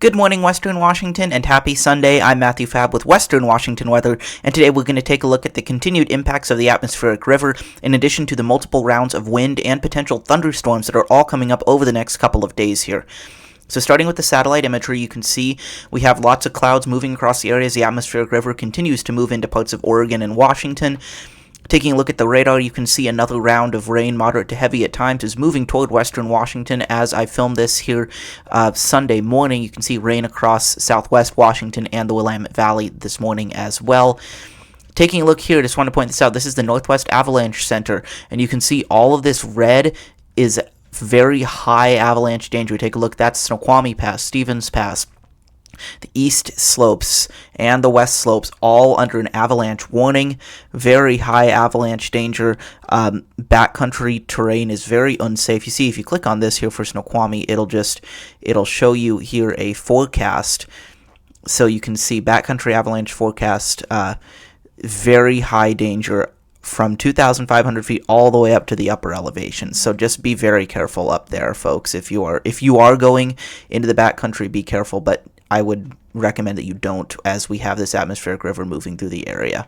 Good morning, Western Washington, and happy Sunday. I'm Matthew Fab with Western Washington Weather, and today we're going to take a look at the continued impacts of the atmospheric river, in addition to the multiple rounds of wind and potential thunderstorms that are all coming up over the next couple of days here. So starting with the satellite imagery, you can see we have lots of clouds moving across the area as the atmospheric river continues to move into parts of Oregon and Washington. Taking a look at the radar, you can see another round of rain, moderate to heavy at times, is moving toward western Washington. As I film this here Sunday morning, you can see rain across southwest Washington and the Willamette Valley this morning as well. Taking a look here, I just want to point this out. This is the Northwest Avalanche Center, and you can see all of this red is very high avalanche danger. Take a look. That's Snoqualmie Pass, Stevens Pass. The east slopes and the west slopes all under an avalanche warning. Very high avalanche danger. Backcountry terrain is very unsafe. You see, if you click on this here for Snoqualmie, it'll show you here a forecast. So you can see backcountry avalanche forecast. Very high danger from 2,500 feet all the way up to the upper elevations. So just be very careful up there, folks. If you are going into the backcountry, be careful. But I would recommend that you don't, as we have this atmospheric river moving through the area.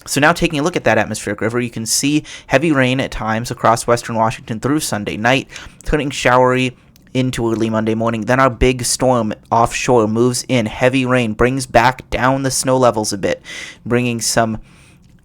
So now taking a look at that atmospheric river, you can see heavy rain at times across western Washington through Sunday night, turning showery into early Monday morning. Then our big storm offshore moves in. Heavy rain brings back down the snow levels a bit, bringing some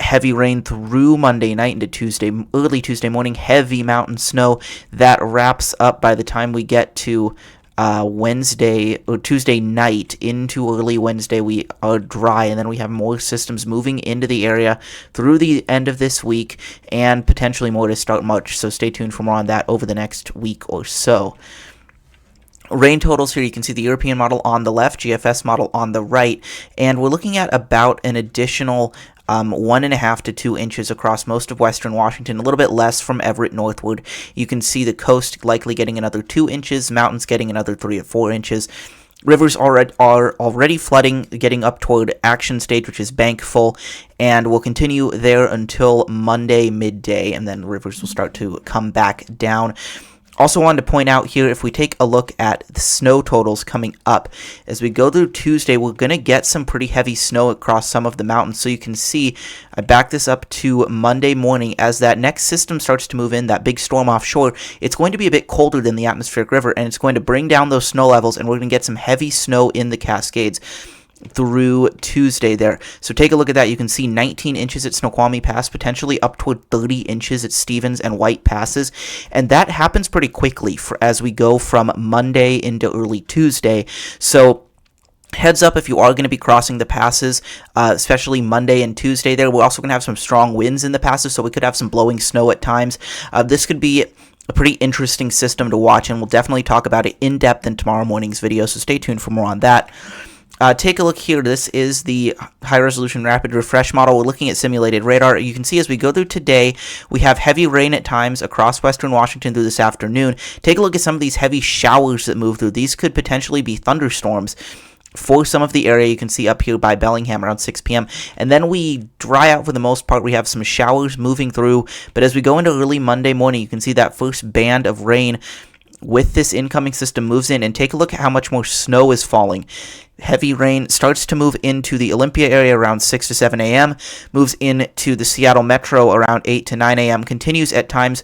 heavy rain through Monday night into early Tuesday morning. Heavy mountain snow that wraps up by the time we get to Wednesday or Tuesday night into early Wednesday. We are dry, and then we have more systems moving into the area through the end of this week and potentially more to start March. So stay tuned for more on that over the next week or so. Rain totals here, you can see the European model on the left, GFS model on the right, and we're looking at about an additional 1.5 to 2 inches across most of western Washington, a little bit less from Everett northward. You can see the coast likely getting another 2 inches, mountains getting another 3 or 4 inches. Rivers are already flooding, getting up toward action stage, which is bank full, and will continue there until Monday midday, and then rivers will start to come back down. Also wanted to point out here, if we take a look at the snow totals coming up, as we go through Tuesday, we're going to get some pretty heavy snow across some of the mountains. So you can see, I back this up to Monday morning, as that next system starts to move in, that big storm offshore, it's going to be a bit colder than the atmospheric river, and it's going to bring down those snow levels, and we're going to get some heavy snow in the Cascades through Tuesday there. So take a look at that. You can see 19 inches at Snoqualmie Pass, potentially up toward 30 inches at Stevens and White Passes, and that happens pretty quickly as we go from Monday into early Tuesday. So heads up if you are going to be crossing the passes, especially Monday and Tuesday there. We're also going to have some strong winds in the passes, so we could have some blowing snow at times. This could be a pretty interesting system to watch, and we'll definitely talk about it in depth in tomorrow morning's video, so stay tuned for more on that. Take a look here. This is the high-resolution rapid refresh model. We're looking at simulated radar. You can see as we go through today, we have heavy rain at times across western Washington through this afternoon. Take a look at some of these heavy showers that move through. These could potentially be thunderstorms for some of the area. You can see up here by Bellingham around 6 p.m. And then we dry out for the most part. We have some showers moving through. But as we go into early Monday morning, you can see that first band of rain with this incoming system moves in, and take a look at how much more snow is falling. Heavy rain starts to move into the Olympia area around 6 to 7 a.m., moves into the Seattle metro around 8 to 9 a.m., continues at times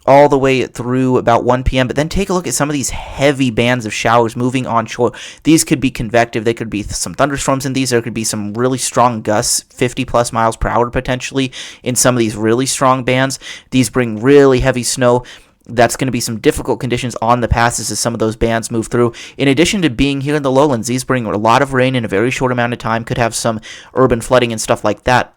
all the way through about 1 p.m., but then take a look at some of these heavy bands of showers moving onshore. These could be convective. They could be some thunderstorms in these. There could be some really strong gusts, 50-plus miles per hour potentially in some of these really strong bands. These bring really heavy snow. That's going to be some difficult conditions on the passes as some of those bands move through. In addition to being here in the lowlands, these bring a lot of rain in a very short amount of time, could have some urban flooding and stuff like that.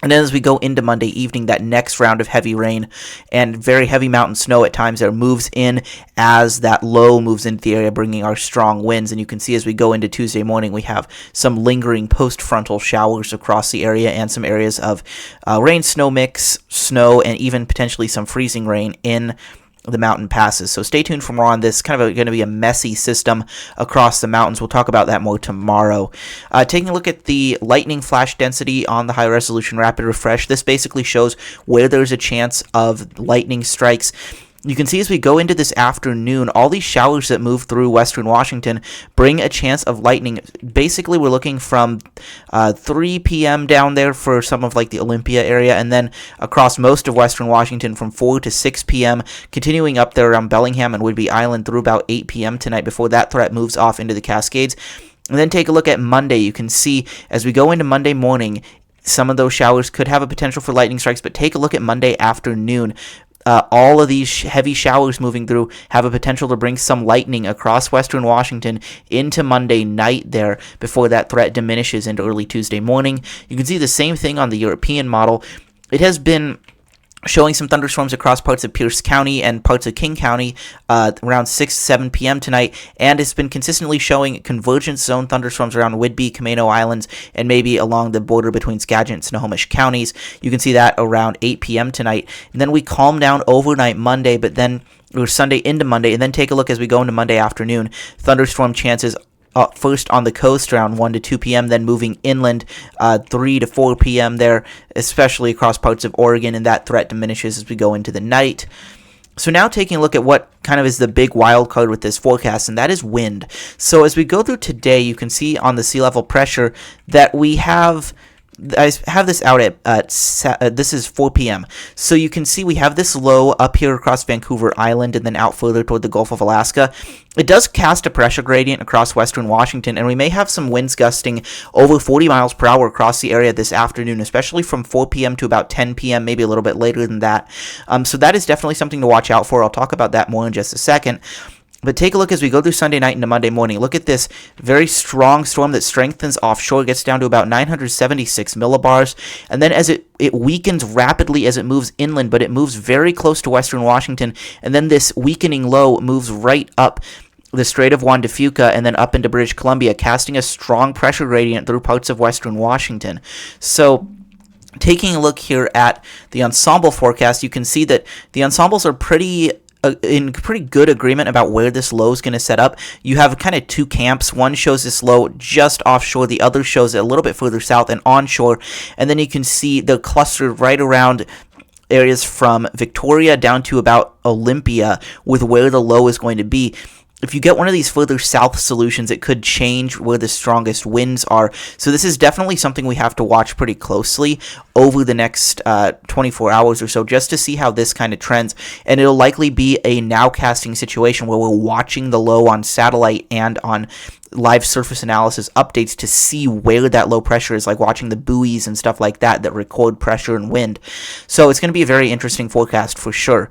And then as we go into Monday evening, that next round of heavy rain and very heavy mountain snow at times there moves in as that low moves into the area, bringing our strong winds. And you can see as we go into Tuesday morning, we have some lingering post-frontal showers across the area and some areas of rain-snow mix, snow, and even potentially some freezing rain in the mountain passes. So stay tuned for more on this. Kind of going to be a messy system across the mountains. We'll talk about that more tomorrow. Taking a look at the lightning flash density on the high resolution rapid refresh. This basically shows where there's a chance of lightning strikes. you can see as we go into this afternoon, all these showers that move through western Washington bring a chance of lightning. Basically, we're looking from 3 p.m. down there for some of like the Olympia area, and then across most of western Washington from 4 to 6 p.m., continuing up there around Bellingham and Whidbey Island through about 8 p.m. tonight before that threat moves off into the Cascades. And then take a look at Monday. You can see as we go into Monday morning, some of those showers could have a potential for lightning strikes, but take a look at Monday afternoon. All of these heavy showers moving through have a potential to bring some lightning across western Washington into Monday night there before that threat diminishes into early Tuesday morning. You can see the same thing on the European model. It has been showing some thunderstorms across parts of Pierce County and parts of King County around 6 to 7 p.m. tonight, and it's been consistently showing convergence zone thunderstorms around Whidbey, Camano Islands, and maybe along the border between Skagit and Snohomish counties. You can see that around 8 p.m. tonight, and then we calm down overnight Monday, but then or Sunday into Monday, and then take a look as we go into Monday afternoon. Thunderstorm chances first on the coast around 1 to 2 p.m., then moving inland 3 to 4 p.m. there, especially across parts of Oregon, and that threat diminishes as we go into the night. So now taking a look at what kind of is the big wild card with this forecast, and that is wind. So as we go through today, you can see on the sea level pressure that we have... I have this out at this is 4 p.m. So you can see we have this low up here across Vancouver Island and then out further toward the Gulf of Alaska. It does cast a pressure gradient across western Washington, and we may have some winds gusting over 40 miles per hour across the area this afternoon, especially from 4 p.m. to about 10 p.m., maybe a little bit later than that. So that is definitely something to watch out for. I'll talk about that more in just a second. But take a look as we go through Sunday night into Monday morning. Look at this very strong storm that strengthens offshore, gets down to about 976 millibars, and then as it weakens rapidly as it moves inland, but it moves very close to western Washington, and then this weakening low moves right up the Strait of Juan de Fuca and then up into British Columbia, casting a strong pressure gradient through parts of western Washington. So taking a look here at the ensemble forecast, you can see that the ensembles are in pretty good agreement about where this low is going to set up. You have kind of two camps. One shows this low just offshore. The other shows it a little bit further south and onshore. And then you can see they're clustered right around areas from Victoria down to about Olympia with where the low is going to be. If you get one of these further south solutions, it could change where the strongest winds are. So this is definitely something we have to watch pretty closely over the next 24 hours or so, just to see how this kind of trends. And it'll likely be a nowcasting situation where we're watching the low on satellite and on live surface analysis updates to see where that low pressure is, like watching the buoys and stuff like that record pressure and wind. So it's going to be a very interesting forecast for sure.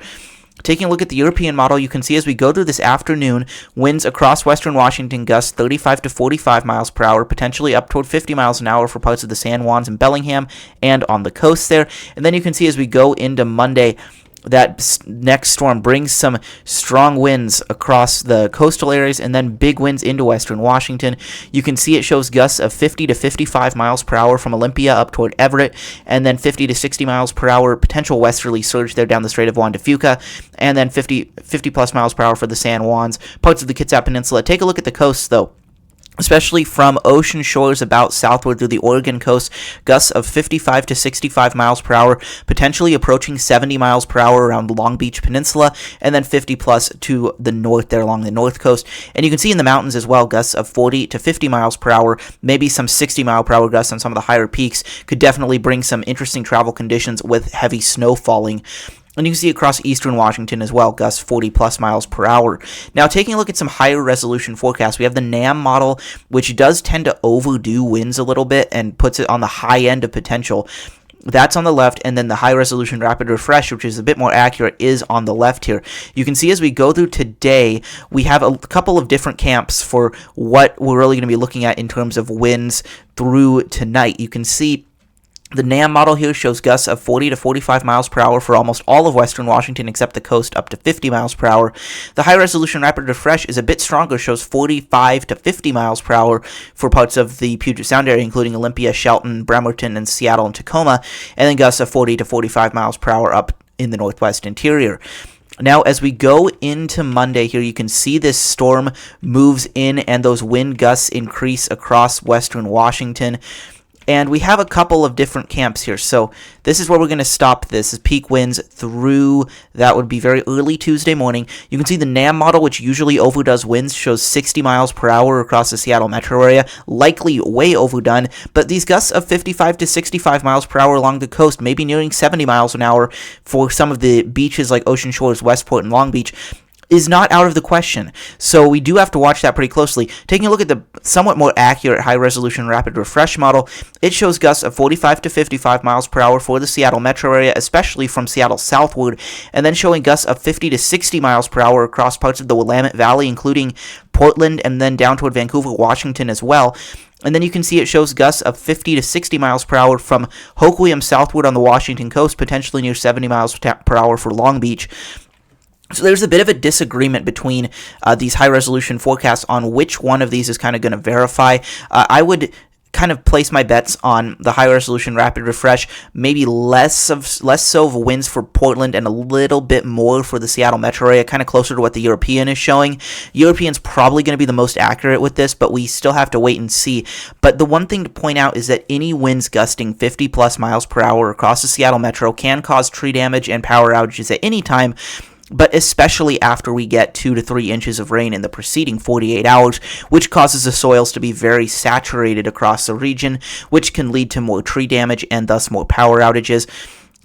Taking a look at the European model, you can see as we go through this afternoon, winds across western Washington gust 35 to 45 miles per hour, potentially up toward 50 miles an hour for parts of the San Juans and Bellingham and on the coast there. And then you can see as we go into Monday, that next storm brings some strong winds across the coastal areas and then big winds into western Washington. You can see it shows gusts of 50 to 55 miles per hour from Olympia up toward Everett, and then 50 to 60 miles per hour potential westerly surge there down the Strait of Juan de Fuca, and then 50 plus miles per hour for the San Juans, parts of the Kitsap Peninsula. Take a look at the coast though. Especially from ocean shores about southward through the Oregon coast, gusts of 55 to 65 miles per hour, potentially approaching 70 miles per hour around the Long Beach Peninsula, and then 50 plus to the north there along the north coast. And you can see in the mountains as well, gusts of 40 to 50 miles per hour, maybe some 60 mile per hour gusts on some of the higher peaks, could definitely bring some interesting travel conditions with heavy snow falling. And you can see across eastern Washington as well, gusts 40 plus miles per hour. Now, taking a look at some higher resolution forecasts, we have the NAM model, which does tend to overdo winds a little bit and puts it on the high end of potential. That's on the left, and then the high resolution rapid refresh, which is a bit more accurate, is on the left here. You can see as we go through today, we have a couple of different camps for what we're really going to be looking at in terms of winds through tonight. You can see the NAM model here shows gusts of 40 to 45 miles per hour for almost all of western Washington except the coast, up to 50 miles per hour. The high-resolution rapid refresh is a bit stronger, shows 45 to 50 miles per hour for parts of the Puget Sound area, including Olympia, Shelton, Bremerton, and Seattle and Tacoma, and then gusts of 40 to 45 miles per hour up in the northwest interior. Now, as we go into Monday here, you can see this storm moves in and those wind gusts increase across western Washington. And we have a couple of different camps here. So this is where we're going to stop. This is peak winds through, that would be very early Tuesday morning. You can see the NAM model, which usually overdoes winds, shows 60 miles per hour across the Seattle metro area, likely way overdone, but these gusts of 55 to 65 miles per hour along the coast, maybe nearing 70 miles an hour for some of the beaches like Ocean Shores, Westport, and Long Beach, is not out of the question. So we do have to watch that pretty closely. Taking a look at the somewhat more accurate high-resolution rapid refresh model, it shows gusts of 45 to 55 miles per hour for the Seattle metro area, especially from Seattle southward, and then showing gusts of 50 to 60 miles per hour across parts of the Willamette Valley, including Portland and then down toward Vancouver, Washington as well. And then you can see it shows gusts of 50 to 60 miles per hour from Hoquiam southward on the Washington coast, potentially near 70 miles per hour for Long Beach. So there's a bit of a disagreement between these high-resolution forecasts on which one of these is kind of going to verify. I would kind of place my bets on the high-resolution rapid refresh, maybe less so of winds for Portland and a little bit more for the Seattle metro area, kind of closer to what the European is showing. European's probably going to be the most accurate with this, but we still have to wait and see. But the one thing to point out is that any winds gusting 50-plus miles per hour across the Seattle metro can cause tree damage and power outages at any time, but especially after we get 2 to 3 inches of rain in the preceding 48 hours, which causes the soils to be very saturated across the region, which can lead to more tree damage and thus more power outages.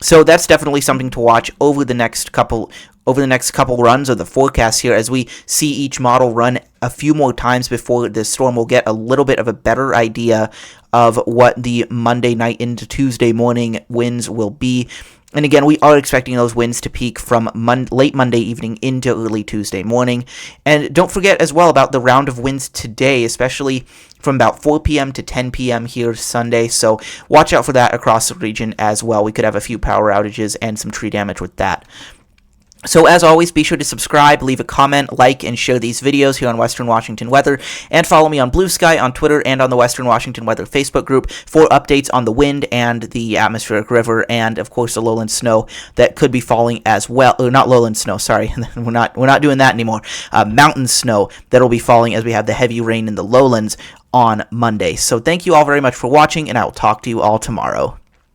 So that's definitely something to watch over the next couple runs of the forecast here, as we see each model run a few more times before the storm will get a little bit of a better idea of what the Monday night into Tuesday morning winds will be. And again, we are expecting those winds to peak from late Monday evening into early Tuesday morning. And don't forget as well about the round of winds today, especially from about 4 p.m. to 10 p.m. here Sunday. So watch out for that across the region as well. We could have a few power outages and some tree damage with that. So as always, be sure to subscribe, leave a comment, like, and share these videos here on Western Washington Weather, and follow me on Blue Sky, on Twitter, and on the Western Washington Weather Facebook group for updates on the wind and the atmospheric river, and of course the lowland snow that could be falling as well. Or not lowland snow, sorry, we're not doing that anymore. Mountain snow that will be falling as we have the heavy rain in the lowlands on Monday. So thank you all very much for watching, and I will talk to you all tomorrow.